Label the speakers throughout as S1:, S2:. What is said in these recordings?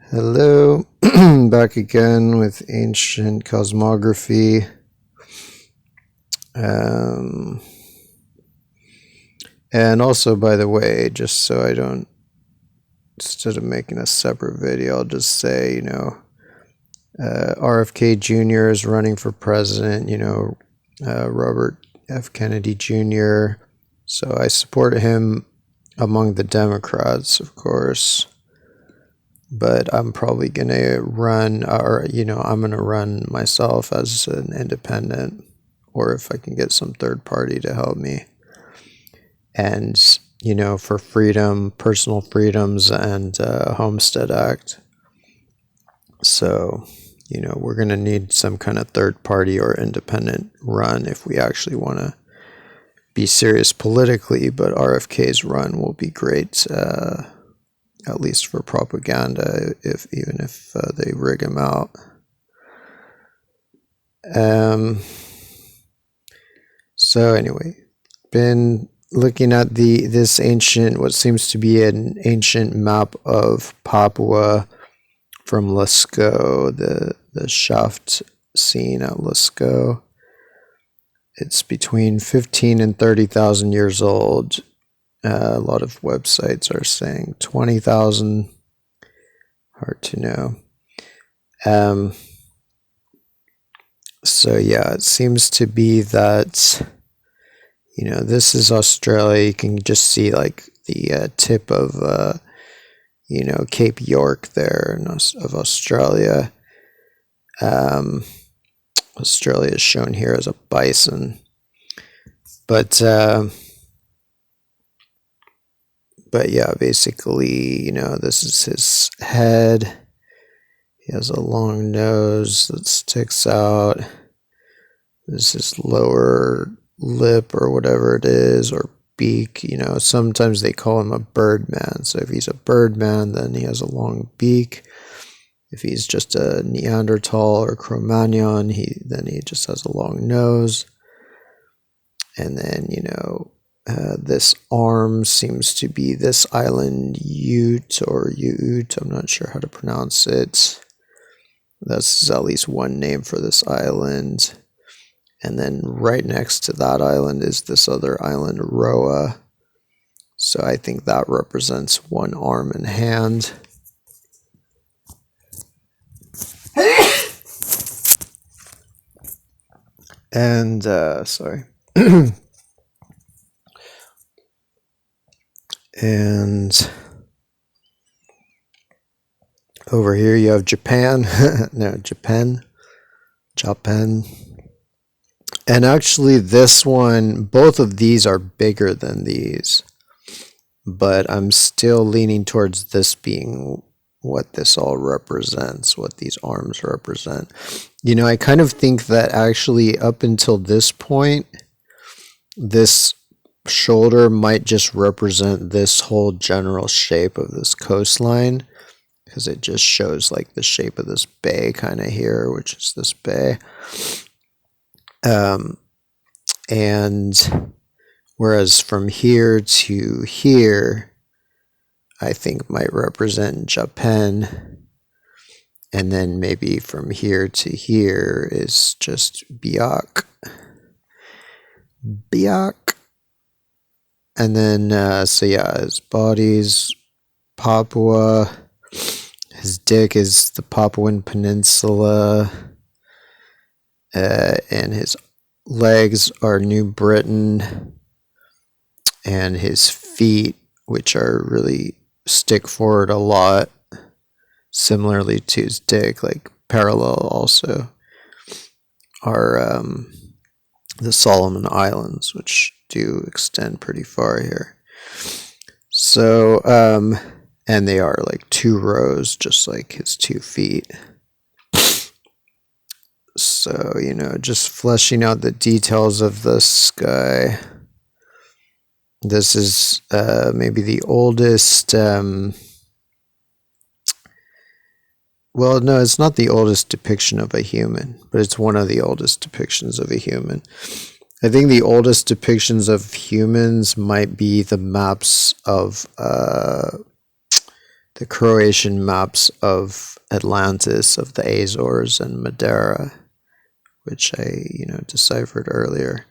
S1: Hello, back again with ancient cosmography. And also, by the way, just so I don't, instead of making a separate video, I'll just say, RFK Jr. is running for president, Robert F. Kennedy Jr. So I support him among the Democrats, of course. But I'm probably going to run, I'm going to run myself as an independent, or if I can get some third party to help me. And, for freedom, personal freedoms, and Homestead Act. So, we're going to need some kind of third party or independent run if we actually want to be serious politically. But RFK's run will be great. At least for propaganda, even if they rig him out. So anyway, been looking at this ancient, what seems to be an ancient map of Papua from Lascaux, the shaft scene at Lascaux. It's between 15 and 30,000 years old. A lot of websites are saying 20,000. Hard to know. So yeah, it seems to be that, this is Australia. You can just see like the tip of, Cape York there of Australia. Australia is shown here as a bison. But yeah, basically, this is his head. He has a long nose that sticks out. This is his lower lip or whatever it is, or beak. Sometimes they call him a birdman. So if he's a birdman, then he has a long beak. If he's just a Neanderthal or Cro-Magnon, then he just has a long nose. And then, this arm seems to be this island Ute or Ute. I'm not sure how to pronounce it. That's at least one name for this island. And then right next to that island is this other island, Roa. So I think that represents one arm and hand. And, sorry. And over here you have Japan. No, Japan. And actually this one, both of these are bigger than these. But I'm still leaning towards this being what this all represents, what these arms represent. I kind of think that actually up until this point, this shoulder might just represent this whole general shape of this coastline, because it just shows like the shape of this bay kind of here, which is this bay. And whereas from here to here, I think might represent Japan. And then maybe from here to here is just Biak. And then, so yeah, his body's Papua. His dick is the Papuan Peninsula. And his legs are New Britain. And his feet, which are really stick forward a lot, similarly to his dick, like parallel also, are the Solomon Islands, which do extend pretty far here. So, and they are like two rows, just like his 2 feet. So, just fleshing out the details of this guy. This is maybe the oldest, well, no, it's not the oldest depiction of a human, but it's one of the oldest depictions of a human. I think the oldest depictions of humans might be the maps of Croatian maps of Atlantis, of the Azores and Madeira, which I, deciphered earlier,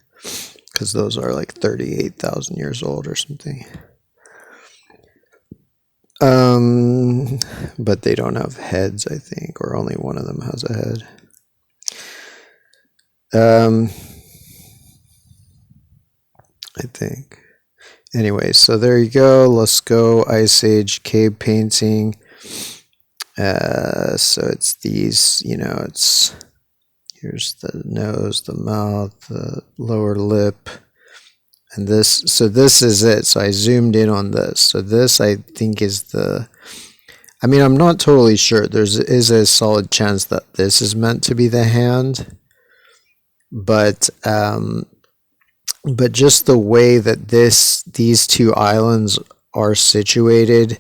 S1: because those are like 38,000 years old or something. But they don't have heads, I think, or only one of them has a head. I think. Anyway, so there you go. Lascaux Ice Age cave painting. So it's these, here's the nose, the mouth, the lower lip, and this. So this is it. So I zoomed in on this. So this, I think, is I'm not totally sure. There is a solid chance that this is meant to be the hand, but just the way that these two islands are situated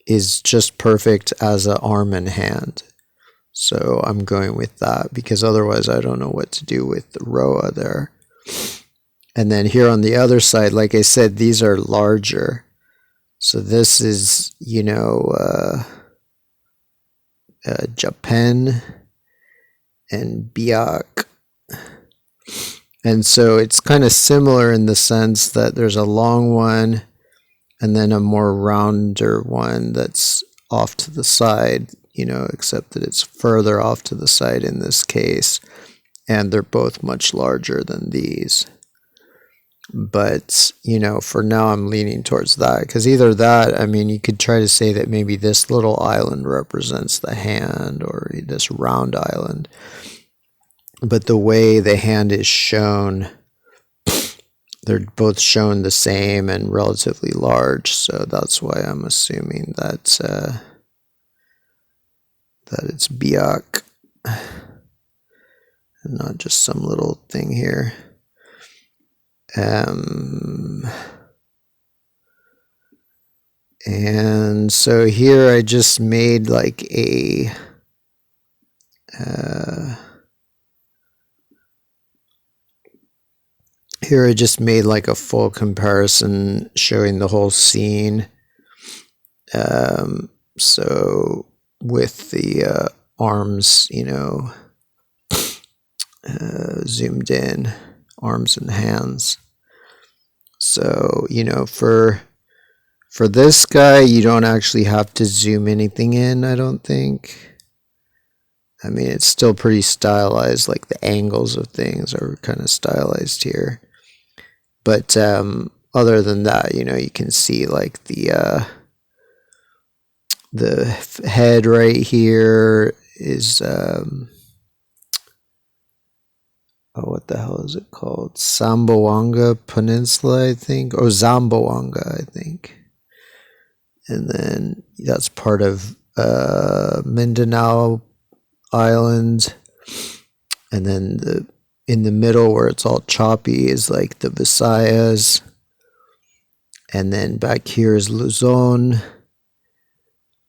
S1: is just perfect as an arm and hand. So I'm going with that, because otherwise I don't know what to do with the Roa there. And then here on the other side, like I said, these are larger. So this is, Japan and Biak. And so it's kind of similar in the sense that there's a long one and then a more rounder one that's off to the side, except that it's further off to the side in this case. And they're both much larger than these. But, for now I'm leaning towards that, because either that, you could try to say that maybe this little island represents the hand, or this round island. But the way the hand is shown, they're both shown the same and relatively large, so that's why I'm assuming that it's Biak, and not just some little thing here. And so here I just made like a full comparison showing the whole scene. So with the arms, zoomed in, arms and hands. So, for this guy, you don't actually have to zoom anything in, I don't think. It's still pretty stylized, like the angles of things are kind of stylized here. But other than that, you can see like the head right here is what the hell is it called? Zamboanga Peninsula, I think, or Zamboanga, I think. And then that's part of Mindanao Island. And then in the middle where it's all choppy is like the Visayas. And then back here is Luzon.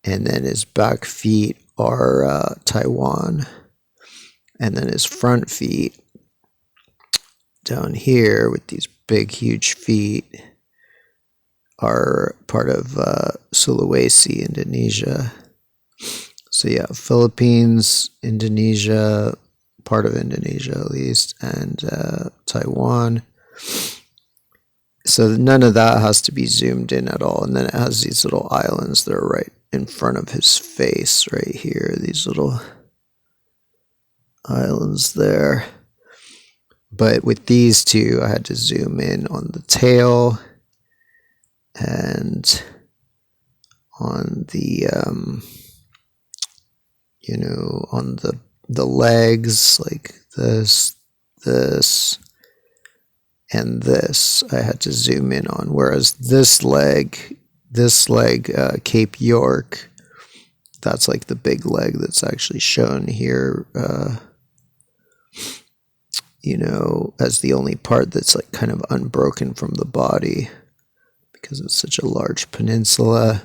S1: And then his back feet are Taiwan. And then his front feet down here with these big, huge feet are part of Sulawesi, Indonesia. So yeah, Philippines, Indonesia, part of Indonesia at least, and Taiwan. So none of that has to be zoomed in at all. And then it has these little islands that are right in front of his face right here. These little islands there. But with these two, I had to zoom in on the tail and on the, on the legs, like this, and this, I had to zoom in on. Whereas this leg, Cape York, that's like the big leg that's actually shown here, as the only part that's like kind of unbroken from the body because it's such a large peninsula.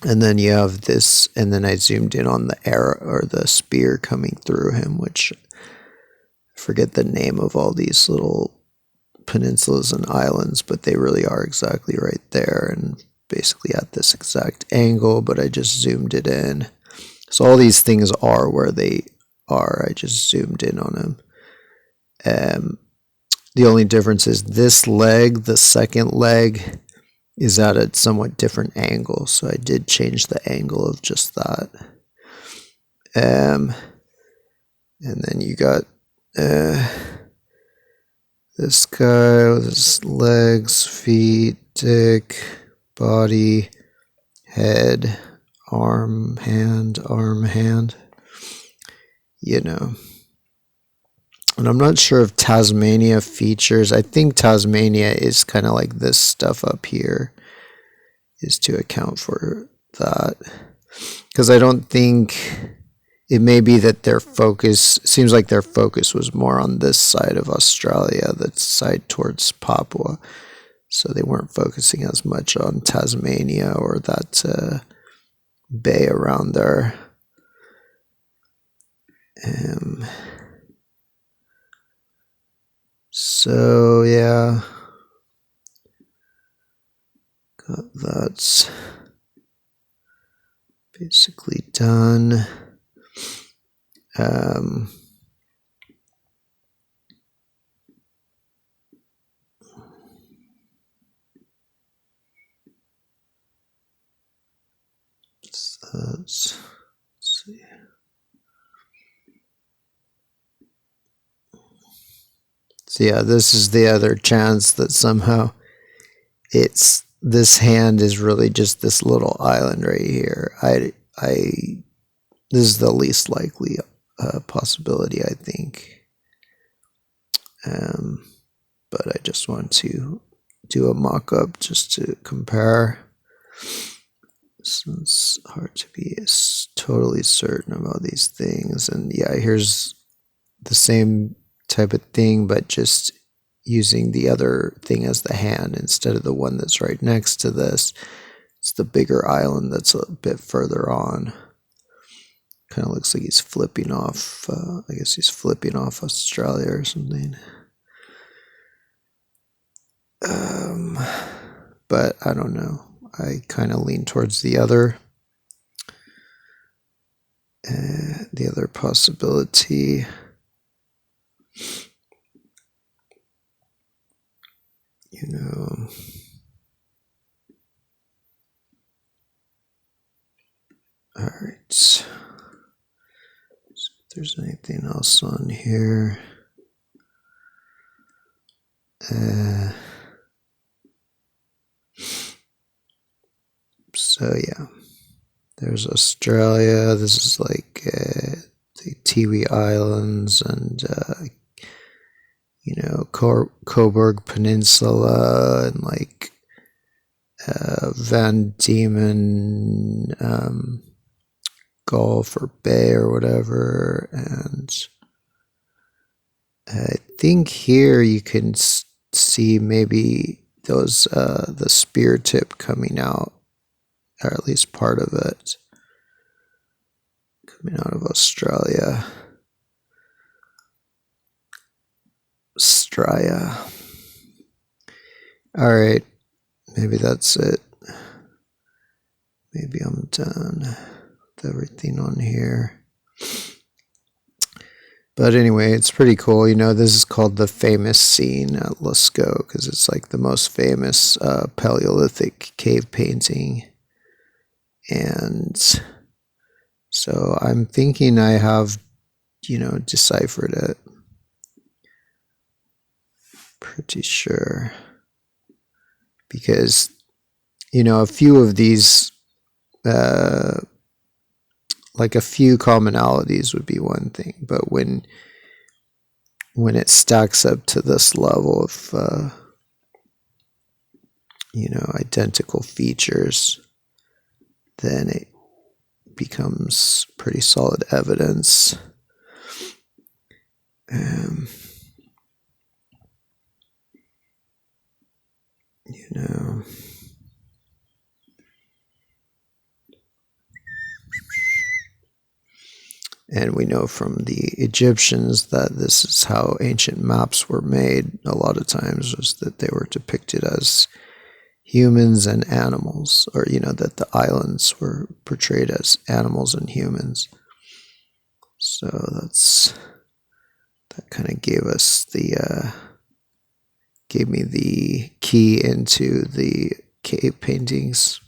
S1: And then you have this, and then I zoomed in on the arrow or the spear coming through him, which I forget the name of all these little peninsulas and islands, but they really are exactly right there. And basically at this exact angle, but I just zoomed it in. So all these things are where they are. I just zoomed in on them. The only difference is this leg, the second leg, is at a somewhat different angle. So I did change the angle of just that. And then you got this guy with his legs, feet, dick, body, head, arm, hand, you know. And I'm not sure if Tasmania features. I think Tasmania is kind of like this stuff up here is to account for that. Because I don't think, it may be that their focus, seems like their focus was more on this side of Australia, that side towards Papua. So they weren't focusing as much on Tasmania or that bay around there. So yeah, got that basically done. Let's see. So yeah, this is the other chance that somehow it's, this hand is really just this little island right here. This is the least likely possibility, I think. But I just want to do a mock-up just to compare. So it's hard to be totally certain about these things. And yeah, here's the same type of thing, but just using the other thing as the hand instead of the one that's right next to this. It's the bigger island that's a bit further on. Kind of looks like he's flipping off, I guess he's flipping off Australia or something. But I don't know. I kind of lean towards the other possibility. You know, all right. So if there's anything else on here. So yeah, there's Australia. This is like the Tiwi Islands and you know, Coburg Peninsula and like Van Diemen Gulf or Bay or whatever. And I think here you can see maybe those the spear tip coming out, or at least part of it coming out of Australia. Straya. All right, maybe that's it. Maybe I'm done with everything on here. But anyway, it's pretty cool. You know, this is called the famous scene at Lascaux because it's like the most famous Paleolithic cave painting. And so I'm thinking I have, you know, deciphered it. Pretty sure. Because, you know, a few of these, like a few commonalities would be one thing, but when it stacks up to this level of, you know, identical features, then it becomes pretty solid evidence. You know, and we know from the Egyptians that this is how ancient maps were made. A lot of times was that they were depicted as, humans and animals, or that the islands were portrayed as animals and humans. So that kind of gave me the key into the cave paintings.